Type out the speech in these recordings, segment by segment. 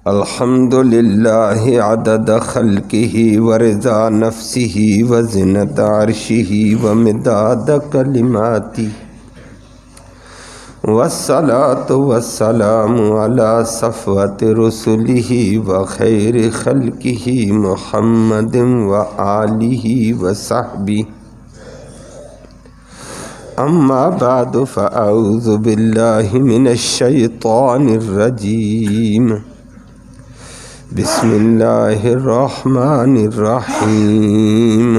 الحمد للہ عدد خلقہ ورضا نفسہ وزنت عرشہ ومداد کلماتہ والصلاة والسلام علی صفوت رسلہ وخیر خلقہ محمد وآلہ وصحبہ اما بعد فاعوذ باللہ من الشیطان الرجیم بسم اللہ الرحمن الرحیم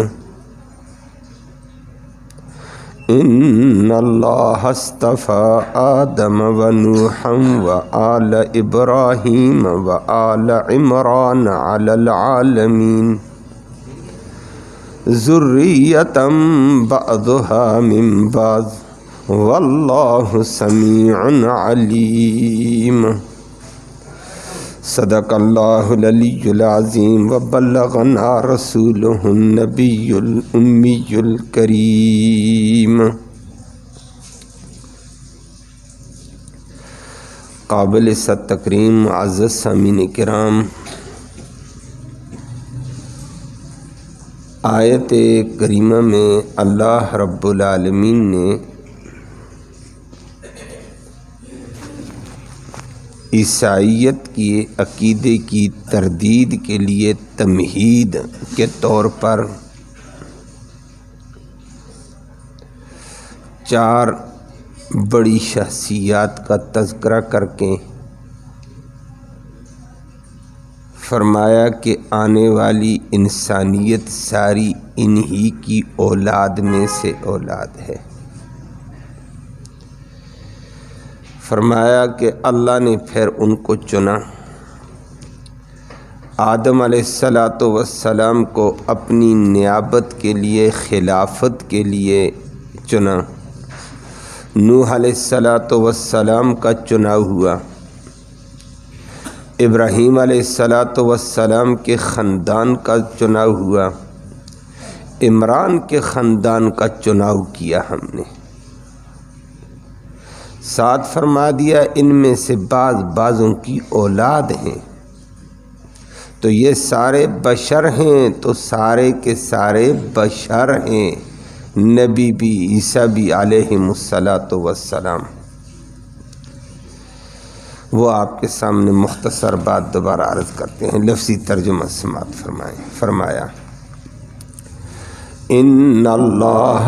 ان اللہ اصطفى آدم ونوحا وآل ابراہیم وآل عمران علی العالمین ذریۃ بعضها من بعض واللہ سمیع علیم صدق اللہ العلی العظیم وبلغنا رسولہ النبی الامی الکریم۔ قابل ست تکریم معزز سامعین کرام، آیت کریمہ میں اللہ رب العالمین نے عیسائیت کے عقیدے کی تردید کے لیے تمہید کے طور پر 4 بڑی شخصیات کا تذکرہ کر کے فرمایا کہ آنے والی انسانیت ساری انہی کی اولاد میں سے اولاد ہے۔ فرمایا کہ اللہ نے پھر ان کو چنا، آدم علیہ السلام کو اپنی نیابت کے لیے، خلافت کے لیے چنا، نوح علیہ السلام کا چناؤ ہوا، ابراہیم علیہ السلام کے خاندان کا چناؤ ہوا، عمران کے خاندان کا چناؤ کیا ہم نے۔ ساتھ فرما دیا ان میں سے بعضوں کی اولاد ہیں، تو یہ سارے بشر ہیں، تو سارے کے سارے بشر ہیں، نبی بھی، عیسیٰ بھی علیہم السلام۔ وہ آپ کے سامنے مختصر بات دوبارہ عرض کرتے ہیں، لفظی ترجمہ سماعت فرمائیں۔ فرمایا ان اللہ،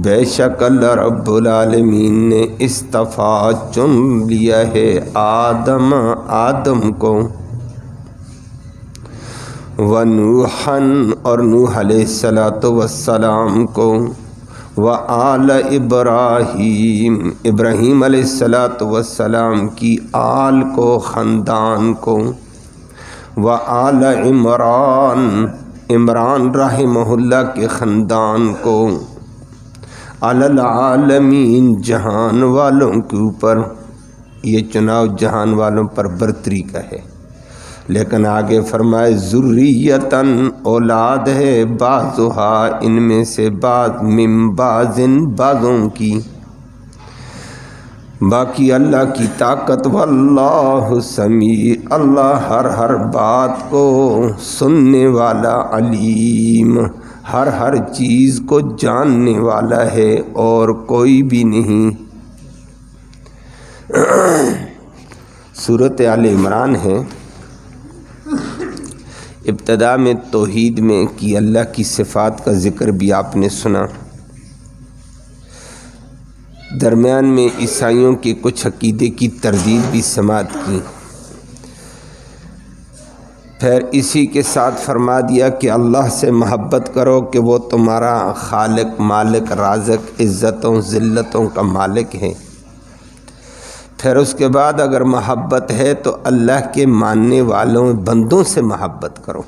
بے شک اللہ رب العالمین نے اصطفیٰ چن لیا ہے آدم کو، ونوحا اور نوح علیہ السلام کو، وآل ابراہیم علیہ السلام کی آل کو، خاندان کو، وآل عمران رحمہ اللہ کے خاندان کو، علی العالمین جہان والوں کے اوپر۔ یہ چناؤ جہان والوں پر برتری کا ہے، لیکن آگے فرمائے ذریۃً اولاد ہے، بعضھا ان میں سے بعض، من بعض بعضوں کی، باقی اللہ کی طاقت، واللہ سمیع اللہ ہر بات کو سننے والا، علیم ہر چیز کو جاننے والا ہے اور کوئی بھی نہیں۔ سورۃ آل عمران ہے، ابتدا میں توحید میں کی اللہ کی صفات کا ذکر بھی آپ نے سنا، درمیان میں عیسائیوں کے کچھ عقیدے کی تردید بھی سماعت کی، پھر اسی کے ساتھ فرما دیا کہ اللہ سے محبت کرو کہ وہ تمہارا خالق، مالک، رازق، عزتوں ذلتوں کا مالک ہے۔ پھر اس کے بعد اگر محبت ہے تو اللہ کے ماننے والوں بندوں سے محبت کرو۔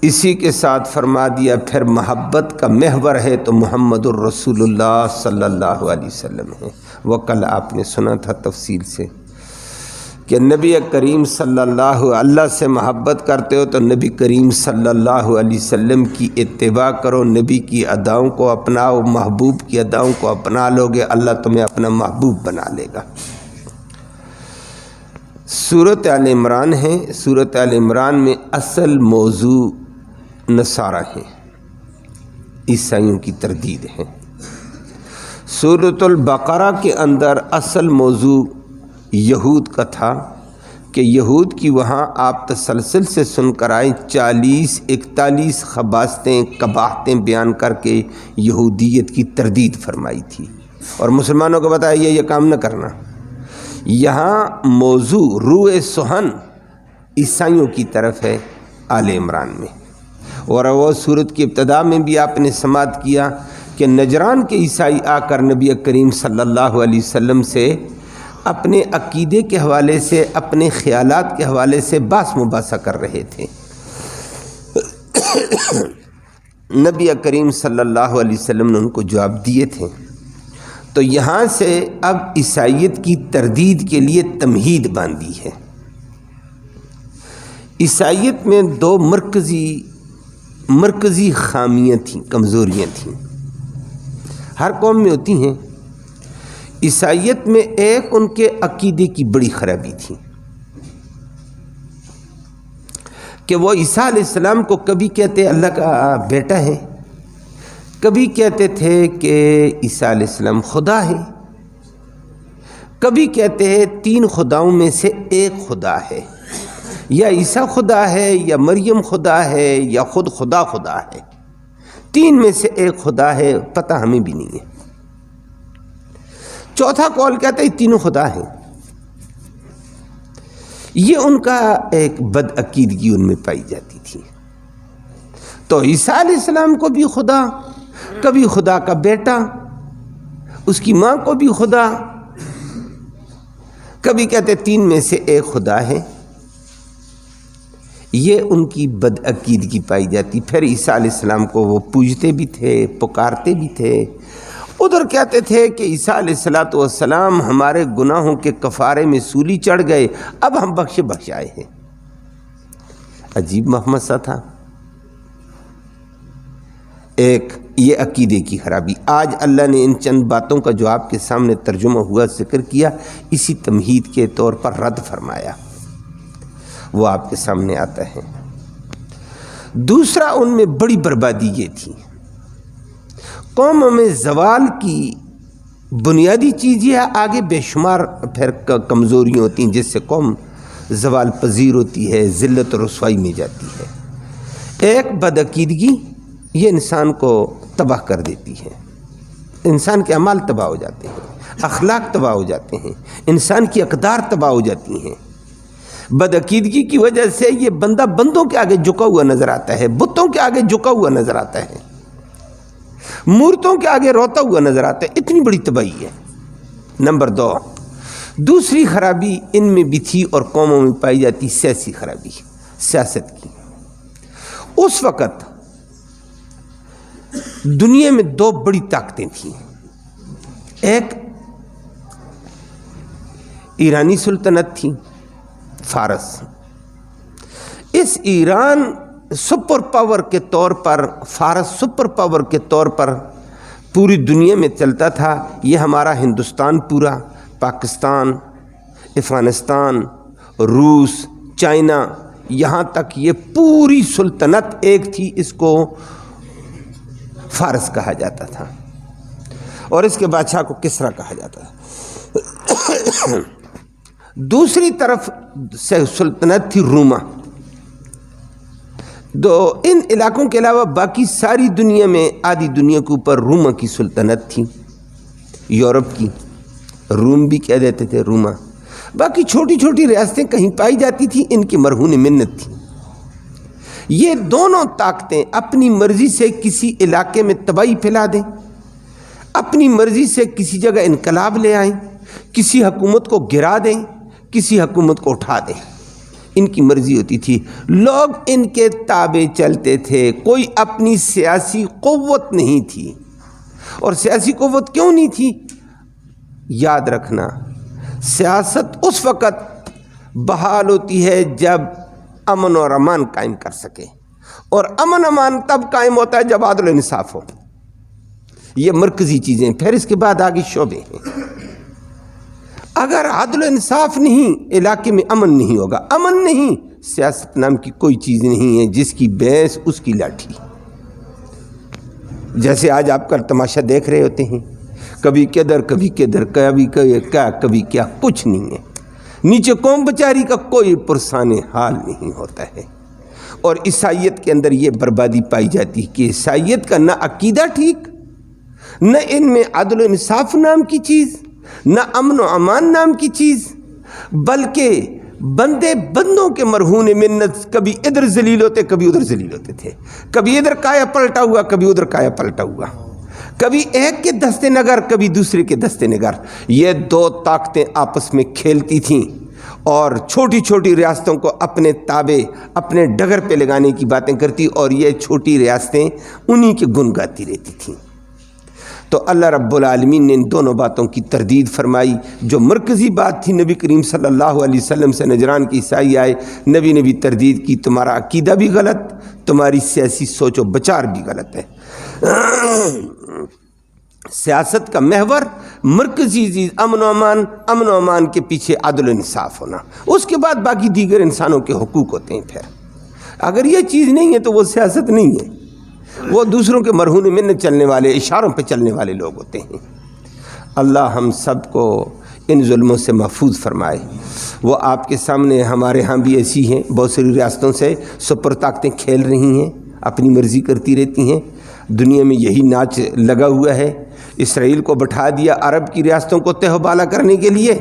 اسی کے ساتھ فرما دیا پھر محبت کا محور ہے تو محمد الرسول اللہ صلی اللہ علیہ وسلم ہے۔ وہ کل آپ نے سنا تھا تفصیل سے کہ نبی کریم صلی اللہ سے محبت کرتے ہو تو نبی کریم صلی اللہ علیہ وسلم کی اتباع کرو، نبی کی اداؤں کو اپناؤ، محبوب کی اداؤں کو اپنا لو گے، اللہ تمہیں اپنا محبوب بنا لے گا۔ سورۃ آل عمران ہے. سورۃ آل عمران میں اصل موضوع نصارہ ہیں، عیسائیوں کی تردید ہے. سورۃ البقرہ کے اندر اصل موضوع یہود کا تھا کہ یہود کی وہاں آپ تسلسل سے سن کر آئے 41 خباثتیں قباحتیں بیان کر کے یہودیت کی تردید فرمائی تھی اور مسلمانوں کو بتایا یہ کام نہ کرنا. یہاں موضوع روح سخن عیسائیوں کی طرف ہے آل عمران میں. اور وہ سورت کی ابتدا میں بھی آپ نے سماعت کیا کہ نجران کے عیسائی آ کر نبی کریم صلی اللہ علیہ وسلم سے اپنے عقیدے کے حوالے سے، اپنے خیالات کے حوالے سے بحث مباحثہ کر رہے تھے. نبی کریم صلی اللہ علیہ وسلم نے ان کو جواب دیے تھے. تو یہاں سے اب عیسائیت کی تردید کے لیے تمہید باندھی ہے. عیسائیت میں 2 مرکزی خامیاں تھیں، کمزوریاں تھیں، ہر قوم میں ہوتی ہیں. عیسائیت میں ایک ان کے عقیدے کی بڑی خرابی تھی کہ وہ عیسیٰ علیہ السلام کو کبھی کہتے اللہ کا بیٹا ہے، کبھی کہتے تھے کہ عیسیٰ علیہ السلام خدا ہے، کبھی کہتے ہیں 3 خداؤں میں سے ایک خدا ہے، یا عیسیٰ خدا ہے، یا مریم خدا ہے، یا خود خدا ہے. 3 میں سے ایک خدا ہے، پتہ ہمیں بھی نہیں ہے. چوتھا قول کہتا ہے 3 خدا ہیں. یہ ان کا ایک بد عقیدگی ان میں پائی جاتی تھی. تو عیسیٰ علیہ السلام کو بھی خدا، کبھی خدا کا بیٹا، اس کی ماں کو بھی خدا، کبھی کہتے 3 میں سے ایک خدا ہے. یہ ان کی بد عقیدگی پائی جاتی. پھر عیسیٰ علیہ السلام کو وہ پوجتے بھی تھے، پکارتے بھی تھے. ادھر کہتے تھے کہ عیسیٰ علیہ السلام ہمارے گناہوں کے کفارے میں سولی چڑھ گئے، اب ہم بخشائے ہیں. عجیب محمد سا تھا. ایک یہ عقیدے کی خرابی. آج اللہ نے ان چند باتوں کا جو آپ کے سامنے ترجمہ ہوا ذکر کیا، اسی تمہید کے طور پر رد فرمایا، وہ آپ کے سامنے آتا ہے. دوسرا ان میں بڑی بربادی یہ تھی، قوموں میں زوال کی بنیادی چیز یہ ہے، آگے بے شمار پھر کمزوریاں ہوتی ہیں جس سے قوم زوال پذیر ہوتی ہے، ذلت و رسوائی میں جاتی ہے. ایک بدعقیدگی یہ انسان کو تباہ کر دیتی ہے، انسان کے اعمال تباہ ہو جاتے ہیں، اخلاق تباہ ہو جاتے ہیں، انسان کی اقدار تباہ ہو جاتی ہیں. بدعقیدگی کی وجہ سے یہ بندہ بندوں کے آگے جھکا ہوا نظر آتا ہے، بتوں کے آگے جھکا ہوا نظر آتا ہے، مورتوں کے آگے روتا ہوا نظر آتا ہے. اتنی بڑی تباہی ہے. نمبر 2، دوسری خرابی ان میں بھی تھی اور قوموں میں پائی جاتی، سیاسی خرابی، سیاست کی. اس وقت دنیا میں 2 بڑی طاقتیں تھیں. ایک ایرانی سلطنت تھی، فارس. اس ایران سپر پاور کے طور پر، فارس سپر پاور کے طور پر پوری دنیا میں چلتا تھا. یہ ہمارا ہندوستان پورا، پاکستان، افغانستان، روس، چائنا، یہاں تک یہ پوری سلطنت ایک تھی. اس کو فارس کہا جاتا تھا اور اس کے بادشاہ کو کسریٰ کہا جاتا تھا. دوسری طرف سے سلطنت تھی روما. ان علاقوں کے علاوہ باقی ساری دنیا میں، آدھی دنیا کے اوپر روما کی سلطنت تھی. یورپ کی روم بھی کہہ دیتے تھے، روما. باقی چھوٹی چھوٹی ریاستیں کہیں پائی جاتی تھیں، ان کی مرہون منت تھی. یہ دونوں طاقتیں اپنی مرضی سے کسی علاقے میں تباہی پھیلا دیں، اپنی مرضی سے کسی جگہ انقلاب لے آئیں، کسی حکومت کو گرا دیں، کسی حکومت کو اٹھا دیں. ان کی مرضی ہوتی تھی. لوگ ان کے تابع چلتے تھے. کوئی اپنی سیاسی قوت نہیں تھی. اور سیاسی قوت کیوں نہیں تھی؟ یاد رکھنا، سیاست اس وقت بحال ہوتی ہے جب امن اور امان قائم کر سکے، اور امن امان تب قائم ہوتا ہے جب عدل و انصاف ہو. یہ مرکزی چیزیں. پھر اس کے بعد آگے شعبے ہیں. اگر عدل و انصاف نہیں، علاقے میں امن نہیں ہوگا۔ امن نہیں، سیاست نام کی کوئی چیز نہیں ہے، جس کی بھینس اس کی لاٹھی۔ جیسے آج آپ کا تماشا دیکھ رہے ہوتے ہیں، کبھی کدھر کبھی کدھر، کبھی کیا کبھی کیا، کچھ نہیں ہے۔ نیچے قوم بچاری کا کوئی پرسان حال نہیں ہوتا ہے۔ اور عیسائیت کے اندر یہ بربادی پائی جاتی ہے کہ عیسائیت کا نہ عقیدہ ٹھیک، نہ ان میں عدل و انصاف نام کی چیز، نہ امن و امان نام کی چیز، بلکہ بندے بندوں کے مرہون منت، کبھی ادھر ذلیل ہوتے کبھی ادھر ذلیل ہوتے تھے، کبھی ادھر کایا پلٹا ہوا کبھی ادھر کایا پلٹا ہوا، کبھی ایک کے دستے نگر کبھی دوسرے کے دستے نگر۔ یہ دو طاقتیں آپس میں کھیلتی تھیں اور چھوٹی چھوٹی ریاستوں کو اپنے تابع، اپنے ڈگر پہ لگانے کی باتیں کرتی، اور یہ چھوٹی ریاستیں انہی کے گن گاتی رہتی تھیں۔ تو اللہ رب العالمین نے ان دونوں باتوں کی تردید فرمائی۔ جو مرکزی بات تھی، نبی کریم صلی اللہ علیہ وسلم سے نجران کے عیسائی آئے، نبی نے بھی تردید کی، تمہارا عقیدہ بھی غلط، تمہاری سیاسی سوچ و بچار بھی غلط ہے۔ سیاست کا محور، مرکزی چیز امن و امان، امن و امان کے پیچھے عدل و انصاف ہونا، اس کے بعد باقی دیگر انسانوں کے حقوق ہوتے ہیں۔ پھر اگر یہ چیز نہیں ہے تو وہ سیاست نہیں ہے، وہ دوسروں کے مرہون منت چلنے والے، اشاروں پہ چلنے والے لوگ ہوتے ہیں۔ اللہ ہم سب کو ان ظلموں سے محفوظ فرمائے۔ وہ آپ کے سامنے ہمارے ہاں بھی ایسی ہیں، بہت ساری ریاستوں سے سپر طاقتیں کھیل رہی ہیں، اپنی مرضی کرتی رہتی ہیں۔ دنیا میں یہی ناچ لگا ہوا ہے۔ اسرائیل کو بٹھا دیا عرب کی ریاستوں کو تہ و بالا کرنے کے لیے،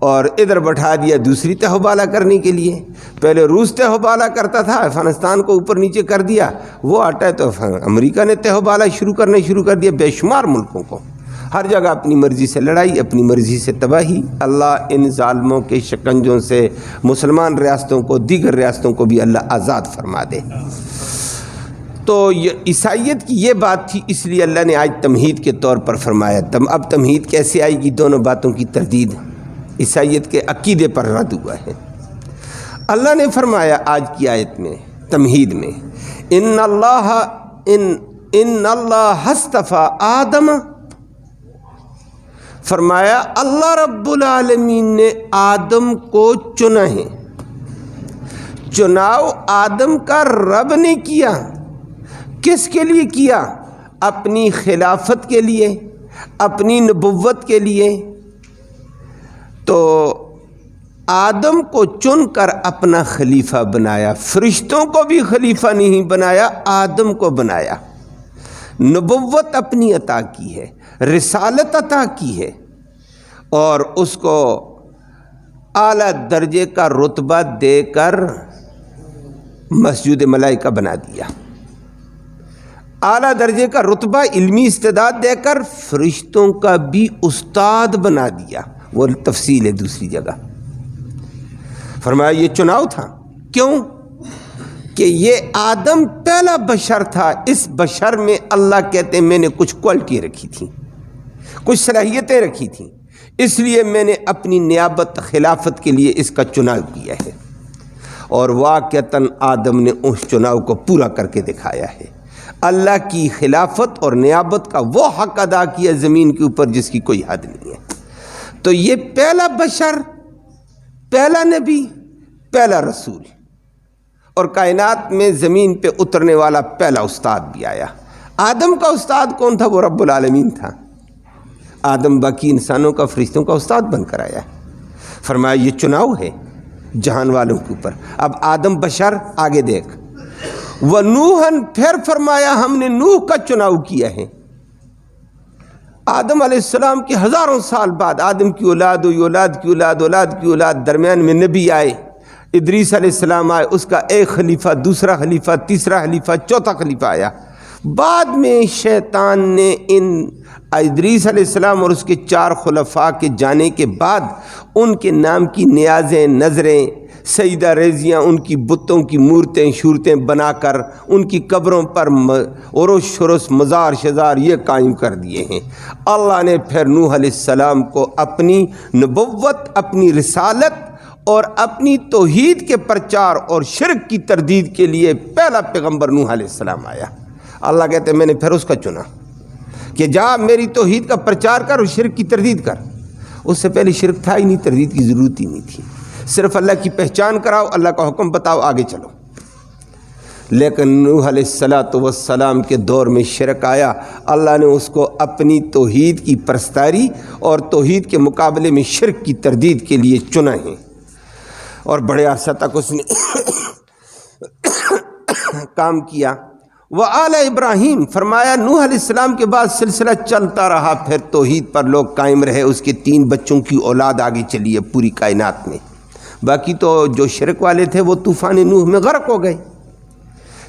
اور ادھر بٹھا دیا دوسری تہ و بالا کرنے کے لیے۔ پہلے روس تہ و بالا کرتا تھا، افغانستان کو اوپر نیچے کر دیا، وہ آتا ہے تو امریکہ نے تہ و بالا شروع کر دیا بے شمار ملکوں کو۔ ہر جگہ اپنی مرضی سے لڑائی، اپنی مرضی سے تباہی۔ اللہ ان ظالموں کے شکنجوں سے مسلمان ریاستوں کو، دیگر ریاستوں کو بھی اللہ آزاد فرما دے۔ تو عیسائیت کی یہ بات تھی، اس لیے اللہ نے آج تمہید کے طور پر فرمایا۔ اب تمہید کیسے آئے گی؟ دونوں باتوں کی تردید عیسائیت کے عقیدے پر رد ہوا ہے۔ اللہ نے فرمایا آج کی آیت میں، تمہید میں، ان اللہ اصطفیٰ آدم، فرمایا اللہ رب العالمین نے آدم کو چنا ہے۔ چناؤ آدم کا رب نے کیا۔ کس کے لیے کیا؟ اپنی خلافت کے لیے، اپنی نبوت کے لیے۔ تو آدم کو چن کر اپنا خلیفہ بنایا۔ فرشتوں کو بھی خلیفہ نہیں بنایا، آدم کو بنایا۔ نبوت اپنی عطا کی ہے، رسالت عطا کی ہے، اور اس کو اعلیٰ درجے کا رتبہ دے کر مسجود ملائکہ بنا دیا۔ اعلیٰ درجے کا رتبہ، علمی استعداد دے کر فرشتوں کا بھی استاد بنا دیا۔ وہ تفصیل ہے دوسری جگہ۔ فرمایا یہ چناؤ تھا۔ کیوں؟ کہ یہ آدم پہلا بشر تھا۔ اس بشر میں اللہ کہتے ہیں میں نے کچھ کوالٹی رکھی تھی، کچھ صلاحیتیں رکھی تھیں، اس لیے میں نے اپنی نیابت خلافت کے لیے اس کا چناؤ کیا ہے، اور واقعتاً آدم نے اس چناؤ کو پورا کر کے دکھایا ہے۔ اللہ کی خلافت اور نیابت کا وہ حق ادا کیا زمین کے اوپر جس کی کوئی حد نہیں ہے۔ تو یہ پہلا بشر، پہلا نبی، پہلا رسول، اور کائنات میں زمین پہ اترنے والا پہلا استاد بھی آیا۔ آدم کا استاد کون تھا؟ وہ رب العالمین تھا۔ آدم باقی انسانوں کا، فرشتوں کا استاد بن کر آیا۔ فرمایا یہ چناؤ ہے جہان والوں کے اوپر۔ اب آدم بشر، آگے دیکھ، وَنُوحًا، پھر فرمایا ہم نے نوح کا چناؤ کیا ہے۔ آدم علیہ السلام کے ہزاروں سال بعد آدم کی اولاد ہوئی، اولاد کی اولاد، اولاد کی اولاد، درمیان میں نبی آئے، ادریس علیہ السلام آئے، اس کا ایک خلیفہ، دوسرا خلیفہ، تیسرا خلیفہ، چوتھا خلیفہ آیا۔ بعد میں شیطان نے ان ادریس علیہ السلام اور اس کے 4 خلفاء کے جانے کے بعد ان کے نام کی نیازیں، نظریں، سجدہ ریزیاں، ان کی بتوں کی مورتیں شورتیں بنا کر ان کی قبروں پر عرس شرس، مزار شزار یہ قائم کر دیے ہیں۔ اللہ نے پھر نوح علیہ السلام کو اپنی نبوت، اپنی رسالت اور اپنی توحید کے پرچار اور شرک کی تردید کے لیے پہلا پیغمبر نوح علیہ السلام آیا۔ اللہ کہتے ہیں میں نے پھر اس کا چنا کہ جا میری توحید کا پرچار کر اور شرک کی تردید کر۔ اس سے پہلے شرک تھا ہی نہیں، تردید کی ضرورت ہی نہیں تھی، صرف اللہ کی پہچان کراؤ، اللہ کا حکم بتاؤ، آگے چلو۔ لیکن نوح علیہ السلام کے دور میں شرک آیا، اللہ نے اس کو اپنی توحید کی پرستاری اور توحید کے مقابلے میں شرک کی تردید کے لیے چنا ہے، اور بڑے عرصہ تک اس نے کام کیا۔ وآل ابراہیم، فرمایا نوح علیہ السلام کے بعد سلسلہ چلتا رہا، پھر توحید پر لوگ قائم رہے، اس کے 3 بچوں کی اولاد آگے چلی ہے پوری کائنات میں، باقی تو جو شرک والے تھے وہ طوفان نوح میں غرق ہو گئے۔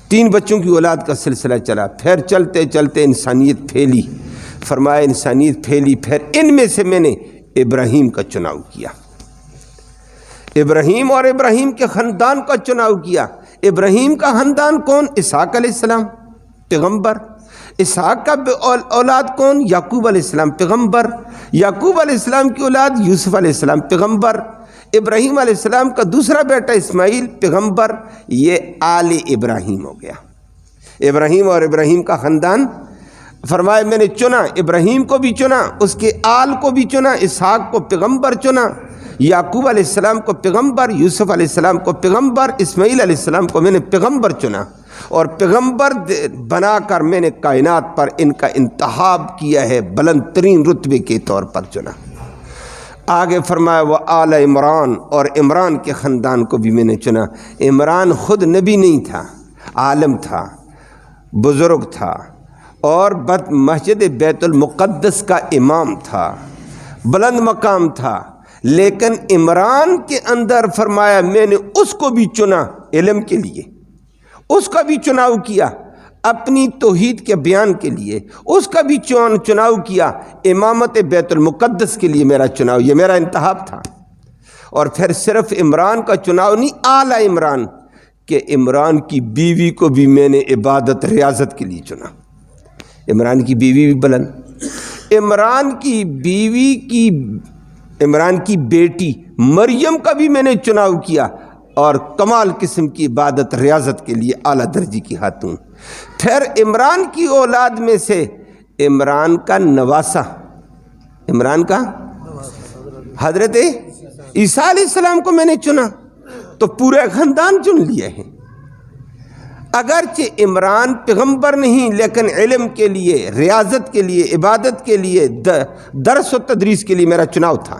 3 بچوں کی اولاد کا سلسلہ چلا، پھر چلتے چلتے انسانیت پھیلی، فرمایا انسانیت پھیلی، پھر ان میں سے میں نے ابراہیم کا چناؤ کیا، ابراہیم اور ابراہیم کے خاندان کا چناؤ کیا۔ ابراہیم کا خاندان کون؟ اسحاق علیہ السلام پیغمبر۔ اسحاق کا اولاد کون؟ یعقوب علیہ السلام پیغمبر۔ یعقوب علیہ السلام کی اولاد یوسف علیہ السلام پیغمبر۔ ابراہیم علیہ السلام کا دوسرا بیٹا اسماعیل پیغمبر۔ یہ آل ابراہیم ہو گیا، ابراہیم اور ابراہیم کا خاندان۔ فرمایا میں نے چنا، ابراہیم کو بھی چنا، اس کے آل کو بھی چنا، اسحاق کو پیغمبر چنا، یعقوب علیہ السلام کو پیغمبر، یوسف علیہ السلام کو پیغمبر، اسماعیل علیہ السلام کو میں نے پیغمبر چنا، اور پیغمبر بنا کر میں نے کائنات پر ان کا انتخاب کیا ہے، بلند ترین رتبے کے طور پر چنا۔ آگے فرمایا وہ آل عمران، اور عمران کے خاندان کو بھی میں نے چنا۔ عمران خود نبی نہیں تھا، عالم تھا، بزرگ تھا، اور مسجد بیت المقدس کا امام تھا، بلند مقام تھا، لیکن عمران کے اندر فرمایا میں نے اس کو بھی چنا علم کے لیے، اس کا بھی چناؤ کیا اپنی توحید کے بیان کے لیے، اس کا بھی چناؤ کیا امامت بیت المقدس کے لیے، میرا چناؤ، یہ میرا انتخاب تھا۔ اور پھر صرف عمران کا چناؤ نہیں، اعلیٰ عمران کہ عمران کی بیوی کو بھی میں نے عبادت ریاضت کے لیے چنا۔ عمران کی بیوی بھی بلند، عمران کی بیٹی مریم کا بھی میں نے چناؤ کیا، اور کمال قسم کی عبادت ریاضت کے لیے اعلیٰ درجے کی خاتون۔ پھر عمران کی اولاد میں سے عمران کا نواسہ، عمران کا حضرت عیسیٰ علیہ السلام کو میں نے چنا، تو پورے خاندان چن لیا ہے۔ اگرچہ عمران پیغمبر نہیں، لیکن علم کے لیے، ریاضت کے لیے، عبادت کے لیے، درس و تدریس کے لیے میرا چناؤ تھا۔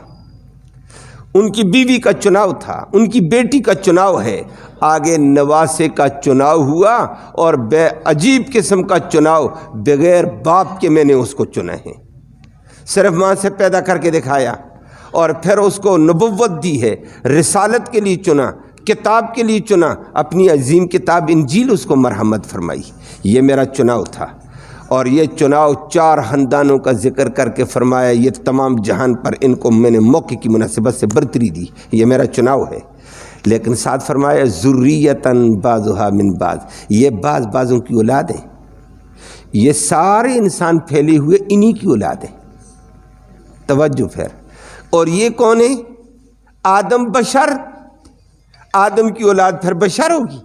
ان کی بیوی کا چناؤ تھا، ان کی بیٹی کا چناؤ ہے، آگے نواسے کا چناؤ ہوا، اور بے عجیب قسم کا چناؤ، بغیر باپ کے میں نے اس کو چنا ہے، صرف ماں سے پیدا کر کے دکھایا، اور پھر اس کو نبوت دی ہے، رسالت کے لیے چنا، کتاب کے لیے چنا، اپنی عظیم کتاب انجیل اس کو مرحمت فرمائی۔ یہ میرا چناؤ تھا، اور یہ چناؤ 4 خاندانوں کا ذکر کر کے فرمایا یہ تمام جہان پر ان کو میں نے موقع کی مناسبت سے برتری دی، یہ میرا چناؤ ہے۔ لیکن ساتھ فرمایا ذریۃً بعضھا من بعض، یہ بعضوں کی اولاد ہیں، یہ سارے انسان پھیلے ہوئے انہی کی اولاد ہیں۔ توجہ پھر، اور یہ کون ہے؟ آدم بشر، آدم کی اولاد پھر بشر ہوگی۔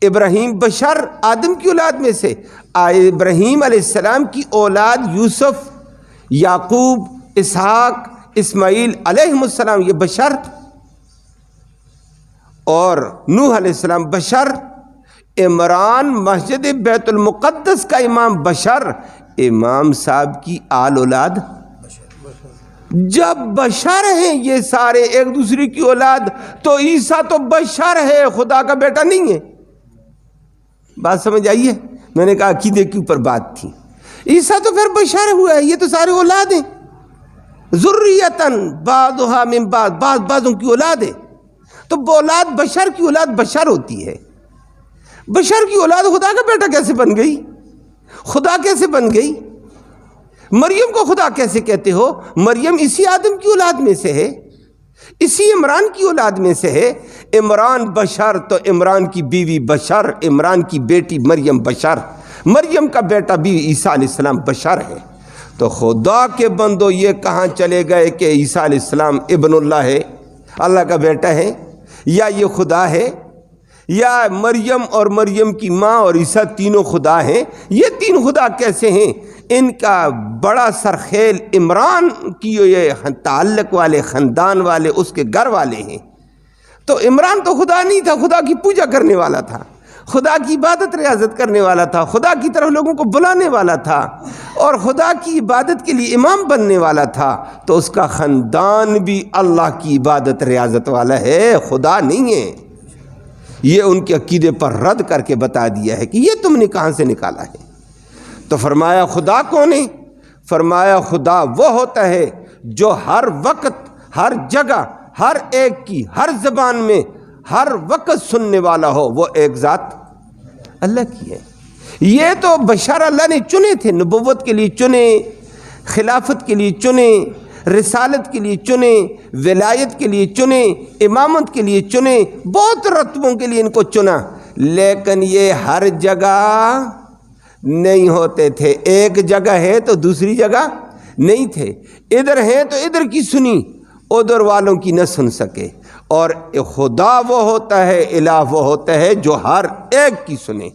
ابراہیم بشر، آدم کی اولاد میں سے، ابراہیم علیہ السلام کی اولاد یوسف، یعقوب، اسحاق، اسماعیل علیہ السلام، یہ بشر، اور نوح علیہ السلام بشر، عمران مسجد بیت المقدس کا امام بشر، امام صاحب کی آل اولاد جب بشر ہیں یہ سارے ایک دوسرے کی اولاد، تو عیسیٰ تو بشر ہے، خدا کا بیٹا نہیں ہے۔ بات سمجھ آئیے؟ میں نے کہا عقیدے کے اوپر بات تھی، عیسیٰ تو پھر بشر ہوا ہے، یہ تو سارے اولاد ہیں، ذریۃً بعضھا من بعض، بعضوں کی اولاد ہے، تو اولاد بشر کی اولاد بشر ہوتی ہے۔ بشر کی اولاد خدا کا بیٹا کیسے بن گئی؟ خدا کیسے بن گئی؟ مریم کو خدا کیسے کہتے ہو؟ مریم اسی آدم کی اولاد میں سے ہے، اسی عمران کی اولاد میں سے ہے۔ عمران بشر تو عمران کی بیوی بشر، عمران کی بیٹی مریم بشر، مریم کا بیٹا بھی عیسیٰ علیہ السلام بشر ہے۔ تو خدا کے بندو یہ کہاں چلے گئے کہ عیسیٰ علیہ السلام ابن اللہ ہے، اللہ کا بیٹا ہے، یا یہ خدا ہے، یا مریم اور مریم کی ماں اور عیسیٰ تینوں خدا ہیں؟ یہ 3 خدا کیسے ہیں؟ ان کا بڑا سرخیل عمران کی یہ تعلق والے خاندان والے اس کے گھر والے ہیں۔ تو عمران تو خدا نہیں تھا، خدا کی پوجا کرنے والا تھا، خدا کی عبادت ریاضت کرنے والا تھا، خدا کی طرف لوگوں کو بلانے والا تھا اور خدا کی عبادت کے لیے امام بننے والا تھا۔ تو اس کا خاندان بھی اللہ کی عبادت ریاضت والا ہے، خدا نہیں ہے۔ یہ ان کے عقیدے پر رد کر کے بتا دیا ہے کہ یہ تم نے کہاں سے نکالا ہے۔ تو فرمایا خدا کون ہے؟ فرمایا خدا وہ ہوتا ہے جو ہر وقت، ہر جگہ، ہر ایک کی، ہر زبان میں ہر وقت سننے والا ہو، وہ ایک ذات اللہ کی ہے۔ یہ تو بشر اللہ نے چنے تھے، نبوت کے لیے چنے، خلافت کے لیے چنے، رسالت کے لیے چنے، ولایت کے لیے چنے، امامت کے لیے چنے، بہت رتبوں کے لیے ان کو چنا، لیکن یہ ہر جگہ نہیں ہوتے تھے۔ ایک جگہ ہے تو دوسری جگہ نہیں تھے، ادھر ہیں تو ادھر کی سنی، ادھر والوں کی نہ سن سکے۔ اور خدا وہ ہوتا ہے، الہ وہ ہوتا ہے جو ہر ایک کی سنے،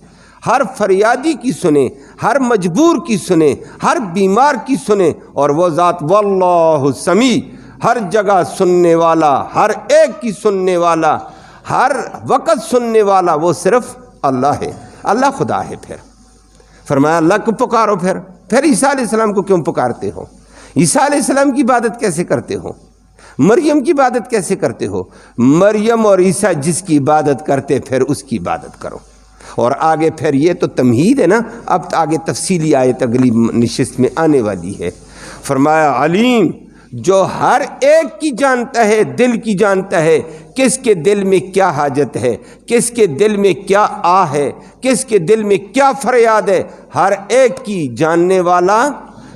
ہر فریادی کی سنے، ہر مجبور کی سنے، ہر بیمار کی سنے۔ اور وہ ذات واللہ سمیع، ہر جگہ سننے والا، ہر ایک کی سننے والا، ہر وقت سننے والا، وہ صرف اللہ ہے۔ اللہ خدا ہے۔ پھر فرمایا اللہ کو پکارو۔ پھر عیسیٰ علیہ السلام کو کیوں پکارتے ہو؟ عیسیٰ علیہ السلام کی عبادت کیسے کرتے ہو؟ مریم کی عبادت کیسے کرتے ہو؟ مریم اور عیسیٰ جس کی عبادت کرتے پھر اس کی عبادت کرو۔ اور آگے پھر یہ تو تمہید ہے نا، اب آگے تفصیلی آیت اگلی نشست میں آنے والی ہے۔ فرمایا علیم، جو ہر ایک کی جانتا ہے، دل کی جانتا ہے، کس کے دل میں کیا حاجت ہے، کس کے دل میں کیا آہ ہے، کس کے دل میں کیا فریاد ہے، ہر ایک کی جاننے والا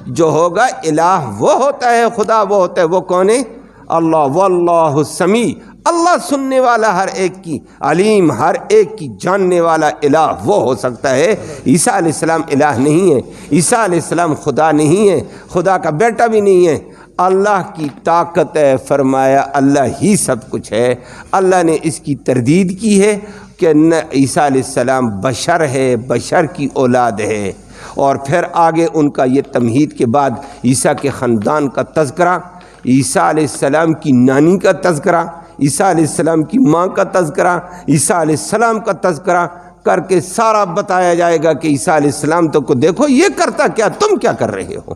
جو ہوگا الہ وہ ہوتا ہے، خدا وہ ہوتا ہے۔ وہ کون ہے؟ اللہ۔ واللہ سمیع، اللہ سننے والا ہر ایک کی، علیم ہر ایک کی جاننے والا الہ وہ ہو سکتا ہے۔ عیسیٰ علیہ السلام الہ نہیں ہے، عیسیٰ علیہ السلام خدا نہیں ہے، خدا کا بیٹا بھی نہیں ہے۔ اللہ کی طاقت ہے، فرمایا اللہ ہی سب کچھ ہے۔ اللہ نے اس کی تردید کی ہے کہ نہ عیسیٰ علیہ السلام بشر ہے، بشر کی اولاد ہے۔ اور پھر آگے ان کا یہ تمہید کے بعد عیسیٰ کے خاندان کا تذکرہ، عیسیٰ علیہ السلام کی نانی کا تذکرہ، عیسیٰ علیہ السلام کی ماں کا تذکرہ، عیسیٰ علیہ السلام کا تذکرہ کر کے سارا بتایا جائے گا کہ عیسیٰ علیہ السلام تو کو دیکھو یہ کرتا کیا، تم کیا کر رہے ہو،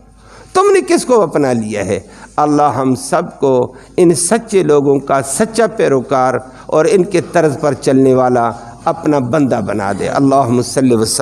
تم نے کس کو اپنا لیا ہے۔ اللہ ہم سب کو ان سچے لوگوں کا سچا پیروکار اور ان کے طرز پر چلنے والا اپنا بندہ بنا دے۔ اللہم صلی وسلم